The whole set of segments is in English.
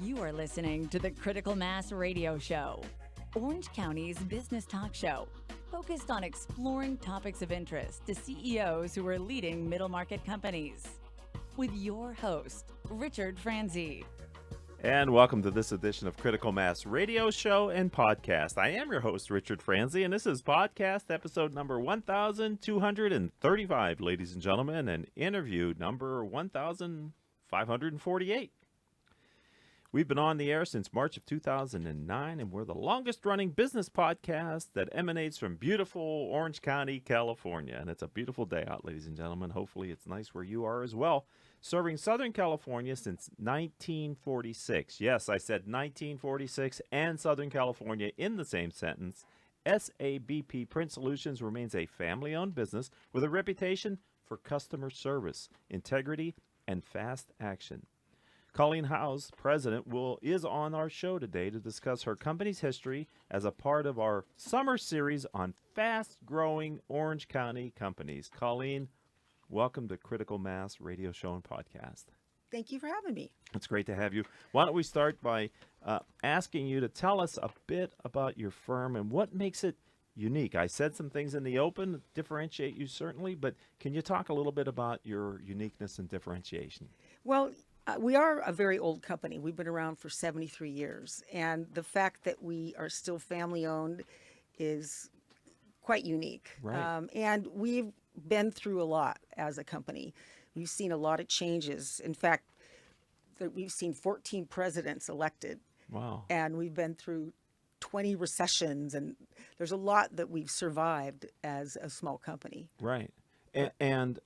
You are listening to the Critical Mass Radio Show, Orange County's business talk show, focused on exploring topics of interest to CEOs who are leading middle market companies. With your host, Richard Franzi. And welcome to this edition of Critical Mass Radio Show and Podcast. I am your host, Richard Franzi, and this is podcast episode number 1235, ladies and gentlemen, and interview number 1548. We've been on the air since March of 2009, and we're the longest-running business podcast that emanates from beautiful Orange County, California. And it's a beautiful day out, ladies and gentlemen. Hopefully it's nice where you are as well. Serving Southern California since 1946. Yes, I said 1946 and Southern California in the same sentence. SABP Print Solutions remains a family-owned business with a reputation for customer service, integrity, and fast action. Colleen Howes, president, is on our show today to discuss her company's history as a part of our summer series on fast-growing Orange County companies. Colleen, welcome to Critical Mass Radio Show and Podcast. Thank you for having me. It's great to have you. Why don't we start by asking you to tell us a bit about your firm and what makes it unique. I said some things in the open, differentiate you certainly, but can you talk a little bit about your uniqueness and differentiation? Well, we are a very old company. We've been around for 73 years. And the fact that we are still family-owned is quite unique. Right. And we've been through a lot as a company. We've seen a lot of changes. In fact, we've seen 14 presidents elected. Wow. And we've been through 20 recessions. And there's a lot that we've survived as a small company. Right. And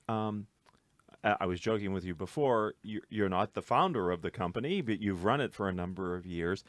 I was joking with you before, you're not the founder of the company, but you've run it for a number of years.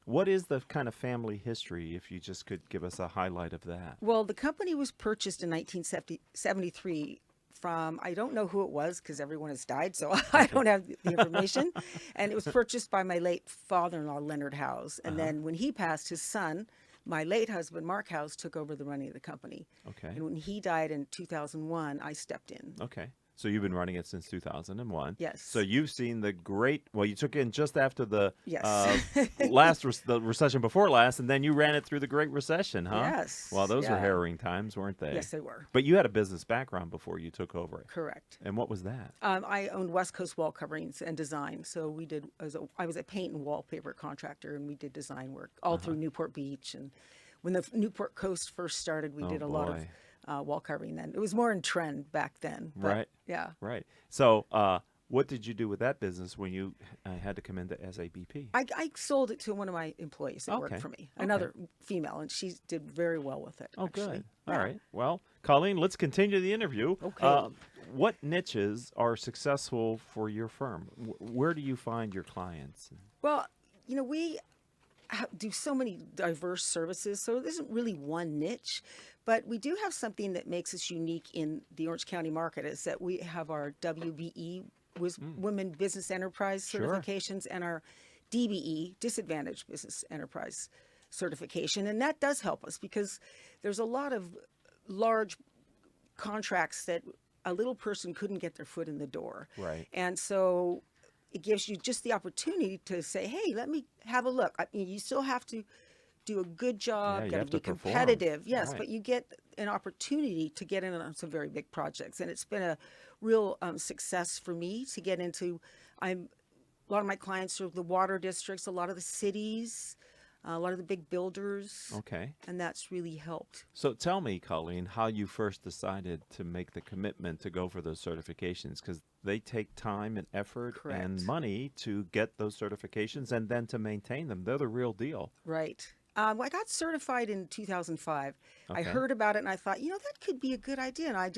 What is the kind of family history, if you just could give us a highlight of that? Well, the company was purchased in 1973 from, I don't know who it was because everyone has died, so I don't have the information. And it was purchased by my late father-in-law, Leonard Howes. And then when he passed, his son, my late husband, Mark Howes, took over the running of the company. Okay. And when he died in 2001, I stepped in. Okay. So you've been running it since 2001. Yes. So you've seen the great, well, you took in just after the Yes. the recession before last, and then you ran it through the Great Recession, huh? Yes. Well, those were Yeah. harrowing times, weren't they? Yes, they were. But you had a business background before you took over it. Correct. And what was that? I owned West Coast Wall Coverings and design. So we did, I was a paint and wallpaper contractor, and we did design work all through Newport Beach. And when the Newport Coast first started, we did a lot of wall covering then. It was more in trend back then. But, Right. Yeah. Right. So what did you do with that business when you had to come into SABP? I sold it to one of my employees that worked for me, another female, and she did very well with it. Oh, actually. good. All right. Well, Colleen, let's continue the interview. Okay. What niches are successful for your firm? Where do you find your clients? Well, we do so many diverse services, so there isn't really one niche, but we do have something that makes us unique in the Orange County market is that we have our WBE, Women Business Enterprise certifications, and our DBE, Disadvantaged Business Enterprise certification, and that does help us because there's a lot of large contracts that a little person couldn't get their foot in the door. Right. And so it gives you just the opportunity to say, hey, let me have a look. I mean, you still have to do a good job, you got have to be to perform. competitive. Yes, Right. but you get an opportunity to get in on some very big projects. And it's been a real success for me to get into. A lot of my clients are the water districts, a lot of the cities, a lot of the big builders. Okay. And that's really helped. So tell me, Colleen, how you first decided to make the commitment to go for those certifications, because they take time and effort and money to get those certifications and then to maintain them. They're the real deal. Right. I got certified in 2005. I heard about it and I thought, that could be a good idea. And I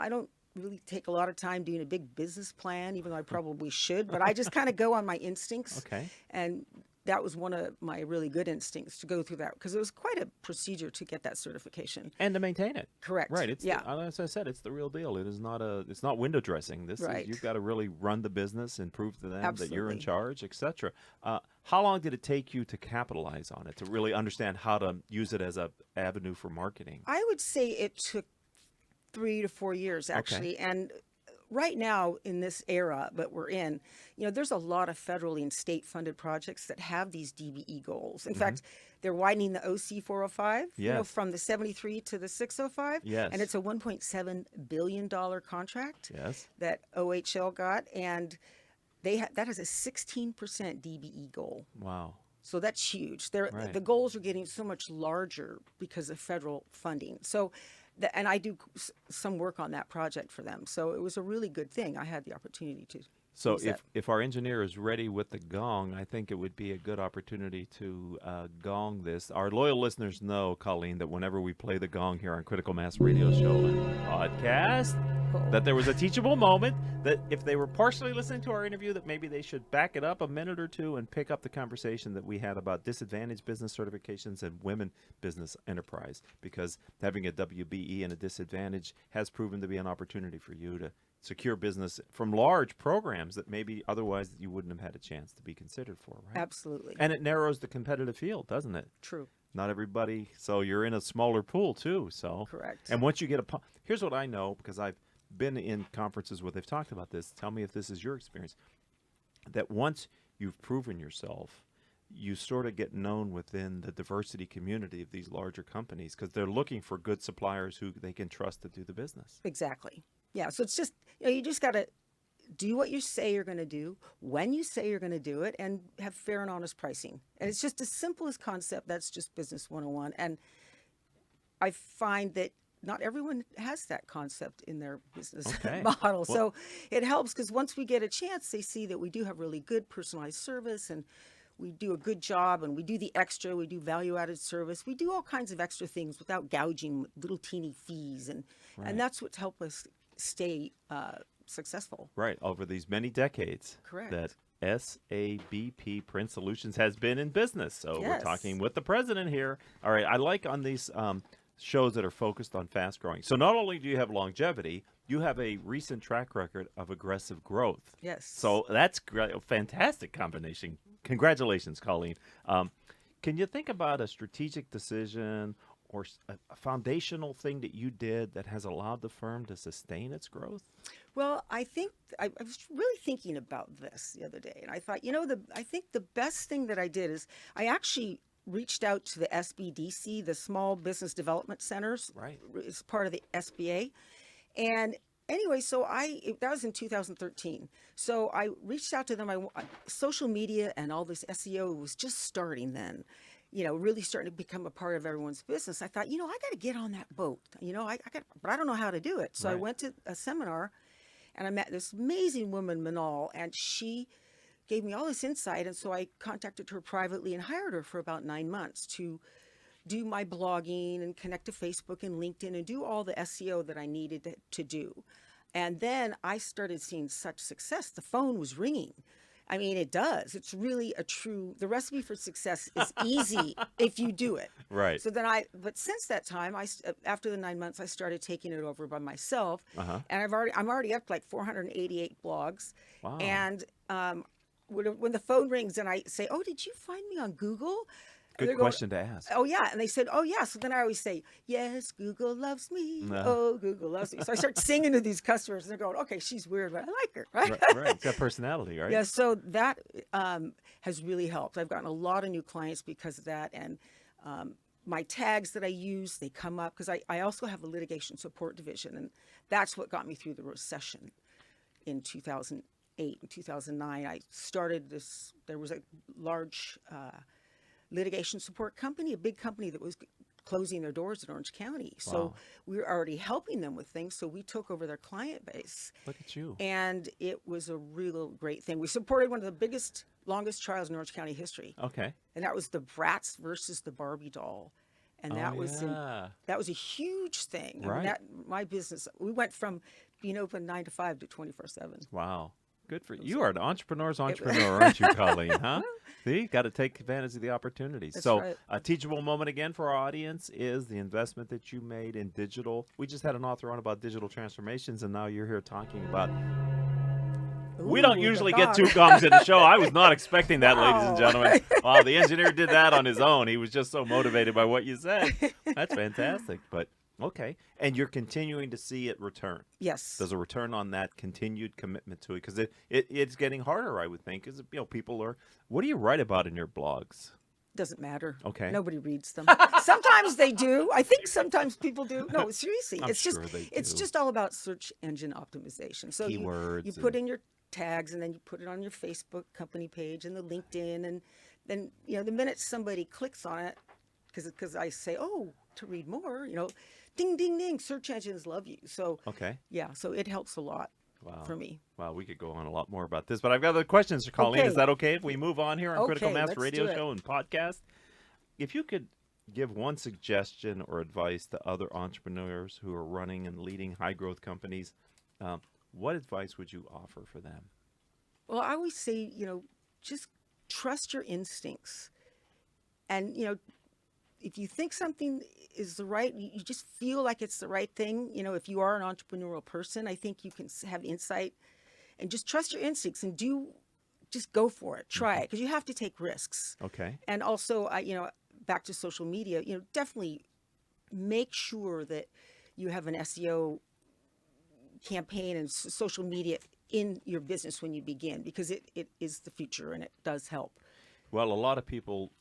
don't really take a lot of time doing a big business plan, even though I probably should, but I just kind of go on my instincts. Okay. And that was one of my really good instincts to go through that because it was quite a procedure to get that certification And to maintain it. correct. Right. It's yeah. as I said, it's the real deal. It is not it's not window dressing. This Right. is, you've got to really run the business and prove to them that you're in Absolutely. charge, etc. How long did it take you to capitalize on it, to really understand how to use it as a avenue for marketing? I would say it took 3 to 4 years actually, and right now in this era that we're in, there's a lot of federally and state funded projects that have these DBE goals. In fact, they're widening the OC 405, Yes. from the 73 to the 605. Yes. And it's a $1.7 billion contract Yes. that OHL got. And that has a 16% DBE goal. Wow. So that's huge. Right. The goals are getting so much larger because of federal funding. So, and I do some work on that project for them. So it was a really good thing. I had the opportunity to. So use that. if our engineer is ready with the gong, I think it would be a good opportunity to gong this. Our loyal listeners know, Colleen, that whenever we play the gong here on Critical Mass Radio Show and Podcast, that there was a teachable moment, that if they were partially listening to our interview, that maybe they should back it up a minute or two and pick up the conversation that we had about disadvantaged business certifications and women business enterprise, because having a WBE and a disadvantage has proven to be an opportunity for you to secure business from large programs that maybe otherwise you wouldn't have had a chance to be considered for, right? Absolutely. And it narrows the competitive field, doesn't it? True. Not everybody, so you're in a smaller pool too. So Correct. And once you get here's what I know, because I've been in conferences where they've talked about this. Tell me if this is your experience. That once you've proven yourself, you sort of get known within the diversity community of these larger companies because they're looking for good suppliers who they can trust to do the business. Exactly. Yeah. So it's just, you just got to do what you say you're going to do, when you say you're going to do it, and have fair and honest pricing. And it's just as simple as concept. That's just business 101. And I find that not everyone has that concept in their business model. So it helps because once we get a chance, they see that we do have really good personalized service and we do a good job and we do the extra, we do value-added service. We do all kinds of extra things without gouging little teeny fees. And that's what's helped us stay successful. Right, over these many decades. Correct. That SABP Print Solutions has been in business. So we're talking with the president here. All right, I like on these shows that are focused on fast growing. So not only do you have longevity, you have a recent track record of aggressive growth. Yes. So that's a fantastic combination. Congratulations, Colleen. Can you think about a strategic decision or a foundational thing that you did that has allowed the firm to sustain its growth? Well, I think I was really thinking about this the other day, and I thought, I think the best thing that I did is I actually reached out to the SBDC, the Small Business Development Centers. Right. It's part of the SBA. And anyway, so that was in 2013. So I reached out to them. Social media and all this SEO was just starting then, really starting to become a part of everyone's business. I thought, I got to get on that boat. But I don't know how to do it. So I went to a seminar and I met this amazing woman, Manal, and she gave me all this insight. And so I contacted her privately and hired her for about 9 months to do my blogging and connect to Facebook and LinkedIn and do all the SEO that I needed to do. And then I started seeing such success. The phone was ringing. I mean, it does. It's really the recipe for success is easy if you do it. Right. So then but since that time, after the 9 months, I started taking it over by myself. And I'm already up to like 488 blogs. Wow. And when the phone rings and I say, "Oh, did you find me on Google?" Good question to ask. Oh, yeah. And they said, "Oh, yeah." So then I always say, "Yes, Google loves me. Oh, Google loves me." So I start singing to these customers and they're going, "Okay, she's weird, but I like her." Right. It's got personality, right? Yeah. So that has really helped. I've gotten a lot of new clients because of that. And my tags that I use, they come up because I also have a litigation support division. And that's what got me through the recession in 2008 and 2009. I started this, there was a large litigation support company, a big company that was closing their doors in Orange County. So we were already helping them with things. So we took over their client base. Look at you. And it was a real great thing. We supported one of the biggest, longest trials in Orange County history. Okay. And that was the Bratz versus the Barbie doll. And that was a huge thing. Right. I mean, my business, we went from being open 9 to 5 to 24/7. Wow. Good for you. You are an entrepreneur's entrepreneur, aren't you, Colleen? Huh? See, got to take advantage of the opportunities. That's So right. a teachable moment again for our audience is the investment that you made in digital. We just had an author on about digital transformations, and now you're here talking about. We don't usually get two gongs in the show. I was not expecting that, ladies and gentlemen. Wow, the engineer did that on his own. He was just so motivated by what you said. That's fantastic. But Okay. And you're continuing to see it return. Yes. There's a return on that continued commitment to it because it's getting harder, I would think, because people are. What do you write about in your blogs? Doesn't matter. Okay. Nobody reads them. Sometimes they do. I think sometimes people do. No, seriously. I'm It's sure just they it's do. just all about search engine optimization. So Keywords you and- put in your tags and then you put it on your Facebook company page and the LinkedIn, and then the minute somebody clicks on it, because I say, oh, to read more, ding ding ding, search engines love you. So Okay. yeah, so it helps a lot Wow. for me. Wow, we could go on a lot more about this, but I've got other questions for Colleen. Okay. Is that okay if we move on here on Critical Okay, Mass let's Radio do it. Show and podcast? If you could give one suggestion or advice to other entrepreneurs who are running and leading high growth companies, what advice would you offer for them? Well, I always say, just trust your instincts. And, if you think something is the right, you just feel like it's the right thing. If you are an entrepreneurial person, I think you can have insight and just trust your instincts and just go for it. Try it, because you have to take risks. Okay. And also, back to social media, definitely make sure that you have an SEO campaign and social media in your business when you begin, because it is the future and it does help. Well, a lot of people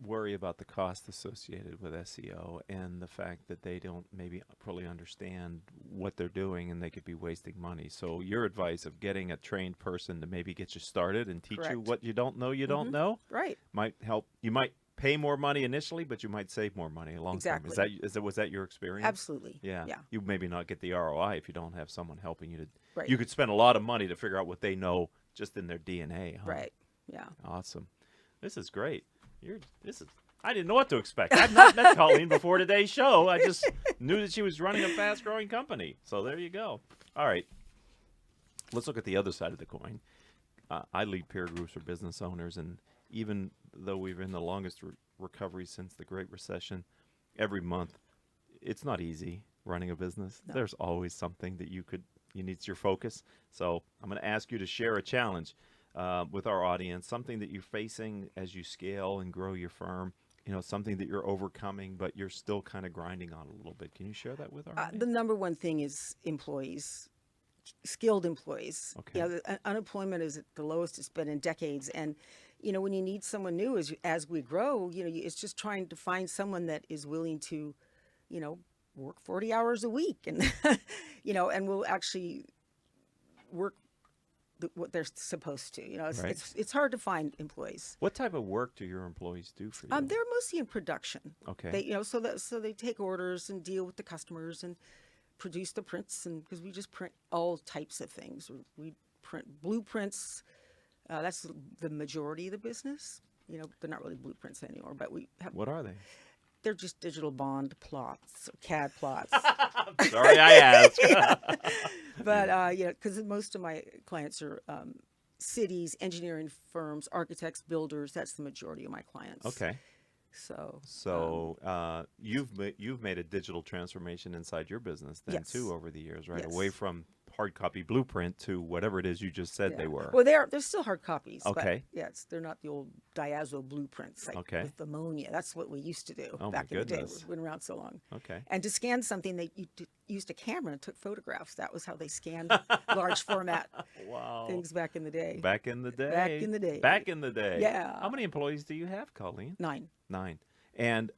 worry about the cost associated with SEO and the fact that they don't maybe fully understand what they're doing and they could be wasting money. So your advice of getting a trained person to maybe get you started and teach you Correct. what you don't know Right. might help. You might pay more money initially, but you might save more money long term. Exactly. Was that your experience? Absolutely. Yeah. Yeah. You maybe not get the ROI if you don't have someone helping you to. Right. You could spend a lot of money to figure out what they know just in their DNA. Huh? Right. Yeah. Awesome. This is great. I didn't know what to expect. I've not met Colleen before today's show. I just knew that she was running a fast-growing company. So there you go. All right. Let's look at the other side of the coin. I lead peer groups for business owners, and even though we're in the longest recovery since the Great Recession, every month, it's not easy running a business. No. There's always something that you need your focus. So I'm going to ask you to share a challenge with our audience, something that you're facing as you scale and grow your firm, something that you're overcoming, but you're still kind of grinding on a little bit. Can you share that with our audience? The number one thing is employees, skilled employees. Okay. The unemployment is at the lowest it's been in decades. And, when you need someone new as we grow, it's just trying to find someone that is willing to, work 40 hours a week and, and will actually work what they're supposed to. Right. It's hard to find employees. What type of work do your employees do for you? They're mostly in production. Okay. They, so they take orders and deal with the customers and produce the prints, and because we just print all types of things. We print blueprints. That's the majority of the business. They're not really blueprints anymore, but we have. What are they? They're just digital bond plots, CAD plots. Sorry, I asked. But because most of my clients are cities, engineering firms, architects, builders. That's the majority of my clients. Okay. So you've made a digital transformation inside your business then Yes. too over the years, right? Yes. Away from hard copy blueprint to whatever it is you just said they yeah. were. Well, they're still hard copies. Okay. But yes, they're not the old diazo blueprints like Okay. with ammonia. That's what we used to do Oh, my back in the day. goodness. We've been around so long. Okay. And to scan something, they used a camera and took photographs. That was how they scanned large format Wow. things back in the day. Back in the day. Back in the day. Back in the day. Yeah. How many employees do you have, Colleen? 9. 9. And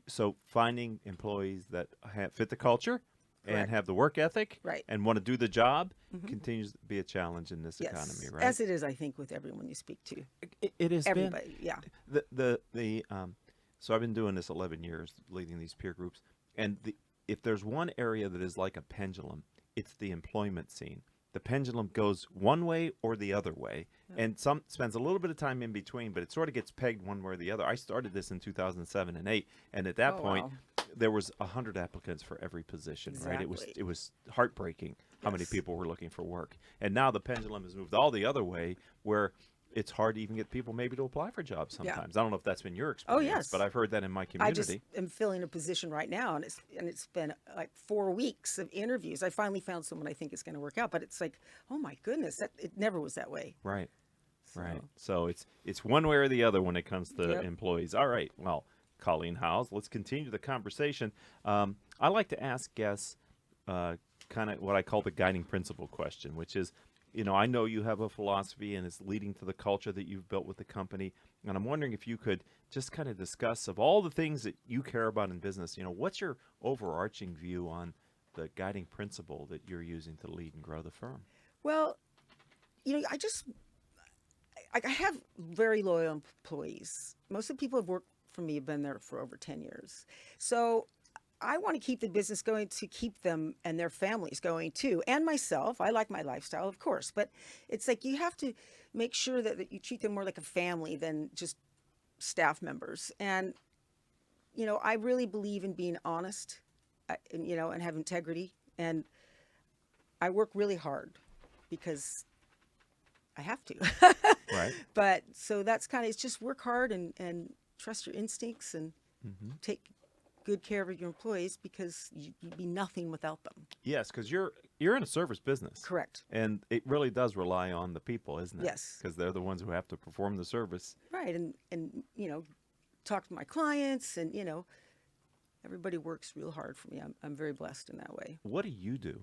so finding employees that fit the culture and Correct. have the work ethic Right. and want to do the job continues to be a challenge in this Yes. economy, right? As it is, I think, with everyone you speak to. It has been. Everybody, yeah. So I've been doing this 11 years, leading these peer groups, and if there's one area that is like a pendulum, it's the employment scene. The pendulum goes one way or the other way, and some spends a little bit of time in between, but it sort of gets pegged one way or the other. I started this in 2007 and 8, and at that Oh, point, wow. there was 100 applicants for every position, right? It Exactly. was heartbreaking how many Yes. people were looking for work, and now the pendulum has moved all the other way, where it's hard to even get people maybe to apply for jobs Yeah. sometimes. I don't know if that's been your Oh, experience, yes. but I've heard that in my I community. just am filling a position right now, and it's been like 4 weeks of interviews. I finally found someone I think is going to work out, but it's like, oh my goodness, it never was that way. Right. So, Right. So it's one way or the other when it comes to Yep. employees. All right. Well, Colleen Howes. Let's continue the conversation. I like to ask guests kind of what I call the guiding principle question, which is, I know you have a philosophy and it's leading to the culture that you've built with the company. And I'm wondering if you could just kind of discuss, of all the things that you care about in business, what's your overarching view on the guiding principle that you're using to lead and grow the firm? Well, I have very loyal employees. Most of the people who have worked for me have been there for over 10 years. So I want to keep the business going to keep them and their families going too, and myself. I like my lifestyle, of course, but it's like you have to make sure that you treat them more like a family than just staff members. And, I really believe in being honest, and have integrity. And I work really hard because I have to. Right. But so that's kind of, it's just work hard and trust your instincts and take good care of your employees, because you'd be nothing without them. Yes, because you're in a service business. Correct. And it really does rely on the people, isn't it? Yes. Because they're the ones who have to perform the service. Right. And talk to my clients, and, everybody works real hard for me. I'm very blessed in that way. What do you do?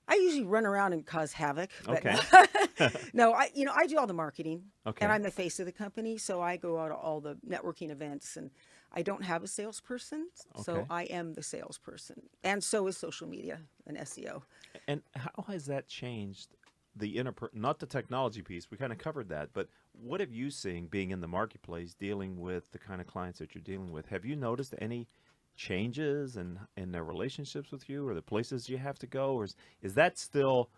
I usually run around and cause havoc. But Okay. no, I do all the marketing. Okay. And I'm the face of the company, so I go out to all the networking events, and I don't have a salesperson, so Okay. I am the salesperson. And so is social media and SEO. And how has that changed not the technology piece, we kind of covered that, but what have you seen being in the marketplace, dealing with the kind of clients that you're dealing with? Have you noticed any changes in their relationships with you, or the places you have to go? Or is that still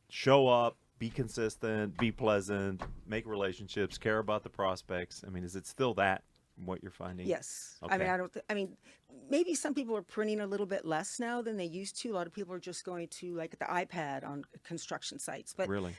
show up, be consistent, be pleasant, make relationships, care about the prospects? I mean, is it still that, what you're finding? Yes. Okay. I mean, maybe some people are printing a little bit less now than they used to. A lot of people are just going to like the iPad on construction sites. But Really?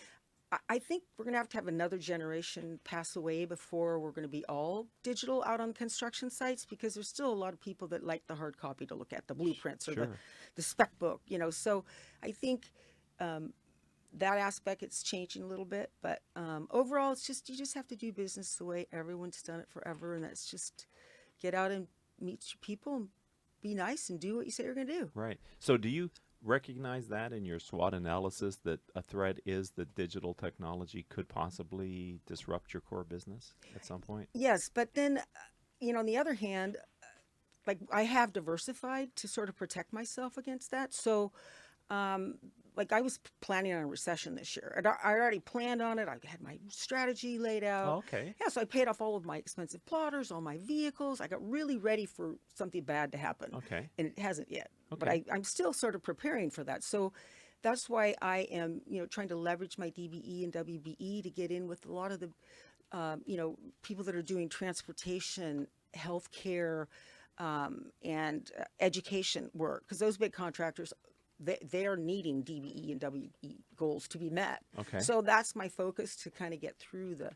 I think we're going to have another generation pass away before we're going to be all digital out on construction sites, because there's still a lot of people that like the hard copy to look at, the blueprints or Sure. the spec book, So I think that aspect, it's changing a little bit. But overall, it's just, you just have to do business the way everyone's done it forever. And that's just get out and meet your people and be nice and do what you say you're going to do. Right. So do you recognize that in your SWOT analysis, that a threat is that digital technology could possibly disrupt your core business at some point? Yes, but then, on the other hand, like I have diversified to sort of protect myself against that. So, like I was planning on a recession this year. I already planned on it. I had my strategy laid out. Oh, okay. Yeah, so I paid off all of my expensive plotters, all my vehicles. I got really ready for something bad to happen. Okay. And it hasn't yet. But Okay. I'm still sort of preparing for that. So that's why I am, trying to leverage my DBE and WBE to get in with a lot of the, people that are doing transportation, healthcare, and education work. Because those big contractors, they are needing DBE and WE goals to be met. Okay. So that's my focus, to kind of get through the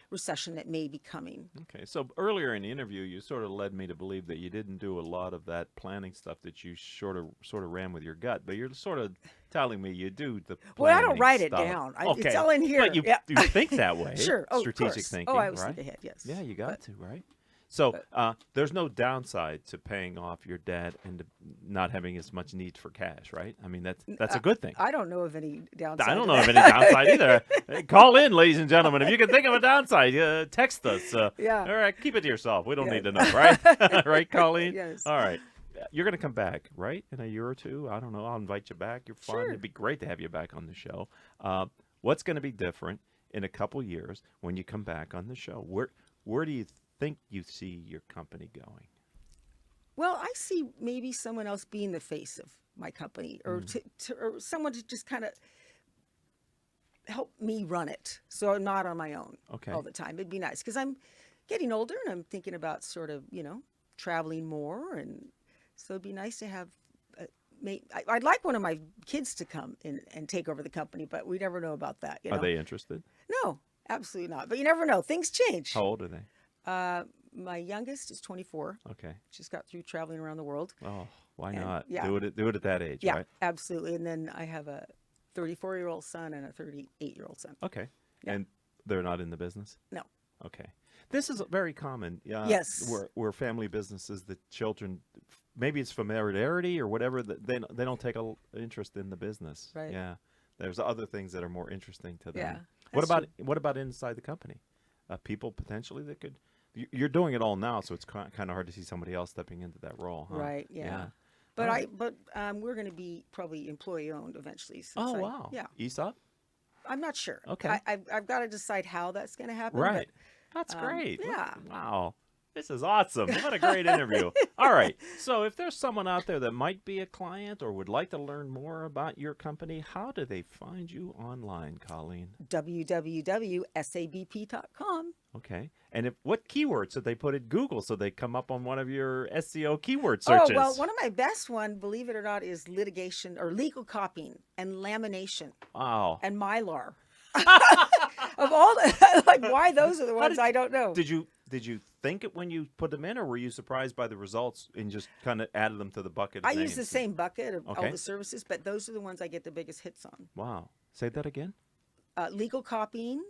recession that may be coming. Okay. So earlier in the interview, you sort of led me to believe that you didn't do a lot of that planning stuff, that you sort of ran with your gut, but you're sort of telling me you do the planning. Well, I don't write it stuff. down. Okay. It's all in here. But you think that way. Sure. Oh, strategic of course. thinking. Oh, I always right? think ahead. Yes. Yeah, you got But- to, right? So there's no downside to paying off your debt and to not having as much need for cash, right? I mean, that's a good thing. I don't know of any downside. I don't to know of that. any downside either. Hey, call in, ladies and gentlemen. If you can think of a downside, text us. Yeah. All right, keep it to yourself. We don't Yeah. need to know, right? Right, Colleen? Yes. All right. You're going to come back, right, in a year or two? I don't know. I'll invite you back. You're fun. Sure. It'd be great to have you back on the show. What's going to be different in a couple years when you come back on the show? Where do you think you see your company going? Well, I see maybe someone else being the face of my company, or or someone to just kind of help me run it, so I'm not on my own Okay. all the time. It'd be nice, because I'm getting older and I'm thinking about sort of, traveling more, and so it'd be nice to have. I'd like one of my kids to come and take over the company, but we never know about that. Are they interested? No, absolutely not. But you never know. Things change. How old are they? My youngest is 24. Okay. Just got through traveling around the world. Oh, why And, not? yeah. Do it at that age, Yeah, right? absolutely. And then I have a 34-year-old son and a 38-year-old son. Okay. Yeah. And they're not in the business? No. Okay. This is very common. Yes. Where family businesses, the children, maybe it's familiarity or whatever, they don't take a interest in the business. Right. Yeah. There's other things that are more interesting to them. Yeah, What that's about what about inside the company? People potentially that could. You're doing it all now, so it's kind of hard to see somebody else stepping into that role, huh? Right. Yeah. All But right. we're going to be probably employee owned eventually. Oh wow. Yeah. ESOP. I'm not sure. Okay. I've got to decide how that's going to happen. Right. But, That's great. yeah. Wow. This is awesome. What a great interview. All right. So if there's someone out there that might be a client or would like to learn more about your company, how do they find you online, Colleen? www.sabp.com. Okay. And what keywords did they put in Google so they come up on one of your SEO keyword searches? Oh, well, one of my best one, believe it or not, is litigation or legal copying and lamination Wow. and Mylar. Of all the, like, why those are the ones, I don't know. Did you think it when you put them in, or were you surprised by the results and just kind of added them to the bucket? I use the same bucket of all Okay. the services, but those are the ones I get the biggest hits on. Wow. Say that again. Legal copying,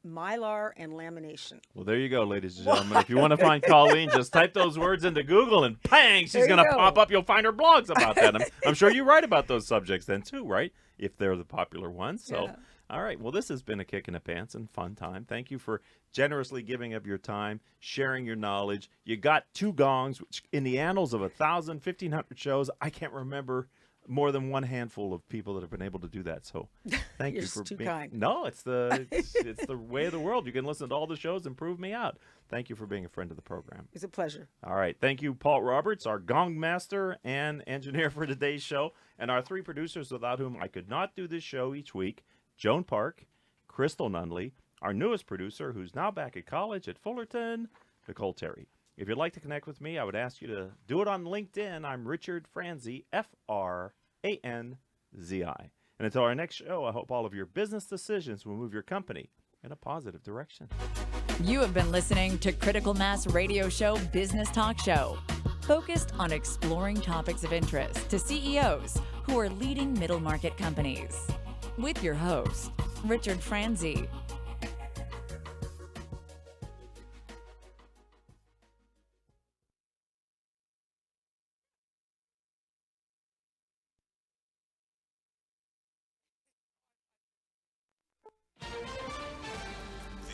Mylar, and lamination. Well, there you go, ladies and gentlemen. If you want to find Colleen, just type those words into Google and bang, she's There you going to go. pop up. You'll find her blogs about that. I'm sure you write about those subjects then too, right? If they're the popular ones. So, Yeah. all right. Well, this has been a kick in the pants and fun time. Thank you for generously giving up your time, sharing your knowledge. You got 2 gongs, which in the annals of 1,000, 1,500 shows, I can't remember more than one handful of people that have been able to do that. So thank You're you for too being kind. No, it's the way of the world. You can listen to all the shows and prove me out. Thank you for being a friend of the program. It's a pleasure. All right. Thank you, Paul Roberts, our gong master and engineer for today's show, and our 3 producers without whom I could not do this show each week, Joan Park, Crystal Nunley, our newest producer who's now back at college at Fullerton, Nicole Terry. If you'd like to connect with me, I would ask you to do it on LinkedIn. I'm Richard Franzi, Franzi. And until our next show, I hope all of your business decisions will move your company in a positive direction. You have been listening to Critical Mass Radio Show Business Talk Show, focused on exploring topics of interest to CEOs who are leading middle market companies. With your host, Richard Franzi.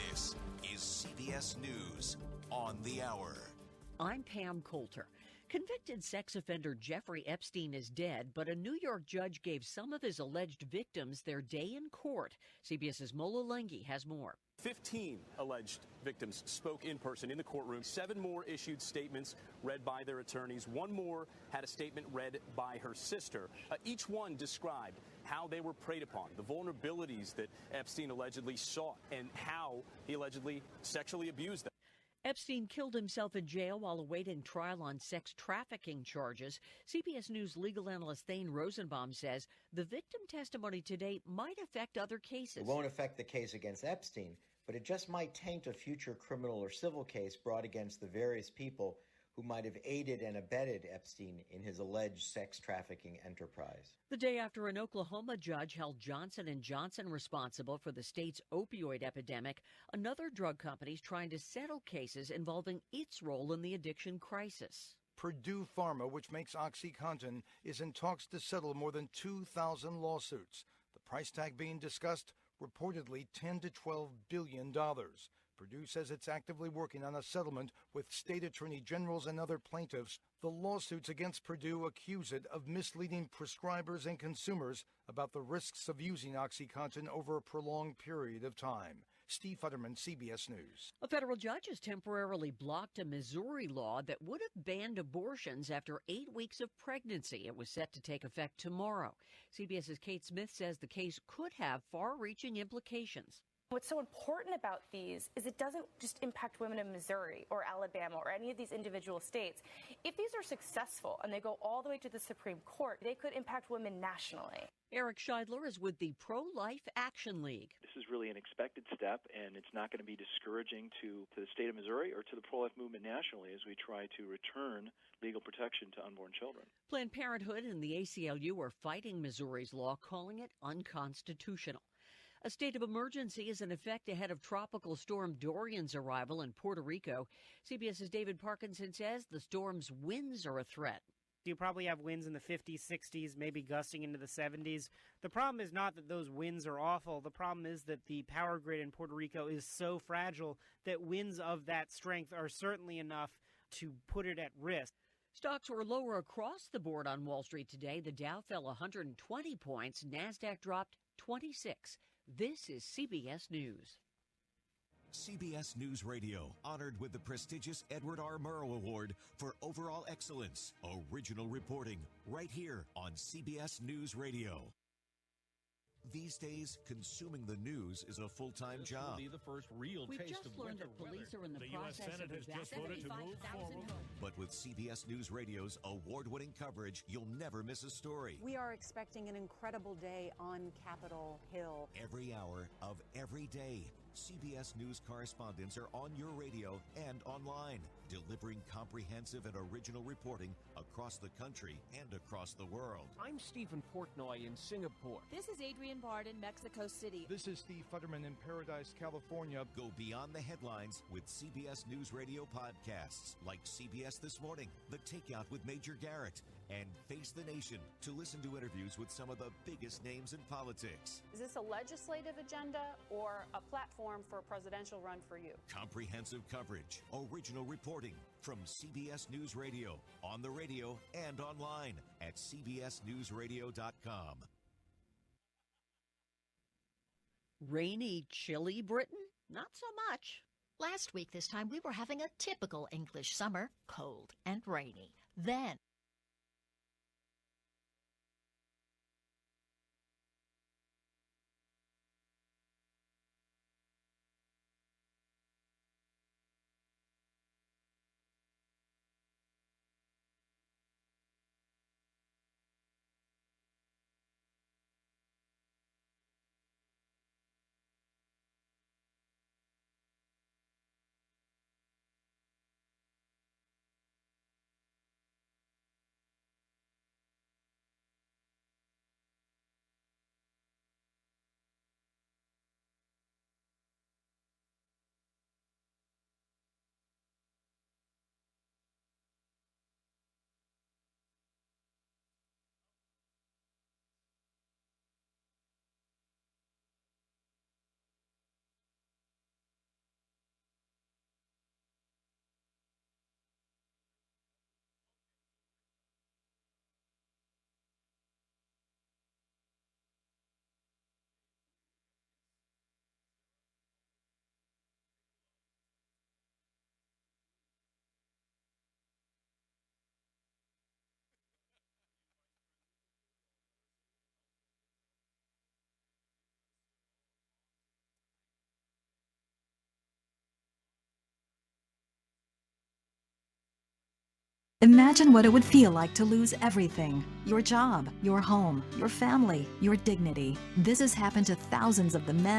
This is CBS News on the Hour. I'm Pam Coulter. Convicted sex offender Jeffrey Epstein is dead, but a New York judge gave some of his alleged victims their day in court. CBS's Mola Lengi has more. 15 alleged victims spoke in person in the courtroom. 7 more issued statements read by their attorneys. 1 more had a statement read by her sister. Each one described how they were preyed upon, the vulnerabilities that Epstein allegedly sought, and how he allegedly sexually abused them. Epstein killed himself in jail while awaiting trial on sex trafficking charges. CBS News legal analyst Thane Rosenbaum says the victim testimony today might affect other cases. It won't affect the case against Epstein, but it just might taint a future criminal or civil case brought against the various people who might have aided and abetted Epstein in his alleged sex trafficking enterprise. The day after an Oklahoma judge held Johnson & Johnson responsible for the state's opioid epidemic, another drug company is trying to settle cases involving its role in the addiction crisis. Purdue Pharma, which makes OxyContin, is in talks to settle more than 2,000 lawsuits. The price tag being discussed, reportedly $10 to $12 billion. Purdue says it's actively working on a settlement with state attorney generals and other plaintiffs. The lawsuits against Purdue accuse it of misleading prescribers and consumers about the risks of using OxyContin over a prolonged period of time. Steve Futterman, CBS News. A federal judge has temporarily blocked a Missouri law that would have banned abortions after 8 weeks of pregnancy. It was set to take effect tomorrow. CBS's Kate Smith says the case could have far-reaching implications. What's so important about these is it doesn't just impact women in Missouri or Alabama or any of these individual states. If these are successful and they go all the way to the Supreme Court, they could impact women nationally. Eric Scheidler is with the Pro-Life Action League. This is really an expected step, and it's not going to be discouraging to the state of Missouri or to the pro-life movement nationally as we try to return legal protection to unborn children. Planned Parenthood and the ACLU are fighting Missouri's law, calling it unconstitutional. A state of emergency is in effect ahead of Tropical Storm Dorian's arrival in Puerto Rico. CBS's David Parkinson says the storm's winds are a threat. You probably have winds in the 50s, 60s, maybe gusting into the 70s. The problem is not that those winds are awful. The problem is that the power grid in Puerto Rico is so fragile that winds of that strength are certainly enough to put it at risk. Stocks were lower across the board on Wall Street today. The Dow fell 120 points. NASDAQ dropped 26. This is CBS News. CBS News Radio, honored with the prestigious Edward R. Murrow Award for Overall Excellence. Original reporting, right here on CBS News Radio. These days, consuming the news is a full-time job. Be the first real We've taste just of learned winter that police weather. are in the U.S. process Senate of has just voted to move 75,000 forward. homes. But with CBS News Radio's award-winning coverage, you'll never miss a story. We are expecting an incredible day on Capitol Hill. Every hour of every day, CBS News correspondents are on your radio and online, delivering comprehensive and original reporting across the country and across the world. I'm Stephen Portnoy in Singapore. This is Adrienne Bard in Mexico City. This is Steve Futterman in Paradise, California. Go beyond the headlines with CBS News Radio podcasts like CBS This Morning, The Takeout with Major Garrett, and Face the Nation to listen to interviews with some of the biggest names in politics. Is this a legislative agenda or a platform for a presidential run for you? Comprehensive coverage, original reporting from CBS News Radio, on the radio and online at cbsnewsradio.com. Rainy, chilly Britain? Not so much. Last week this time we were having a typical English summer, cold and rainy. Then imagine what it would feel like to lose everything. Your job, your home, your family, your dignity. This has happened to thousands of the men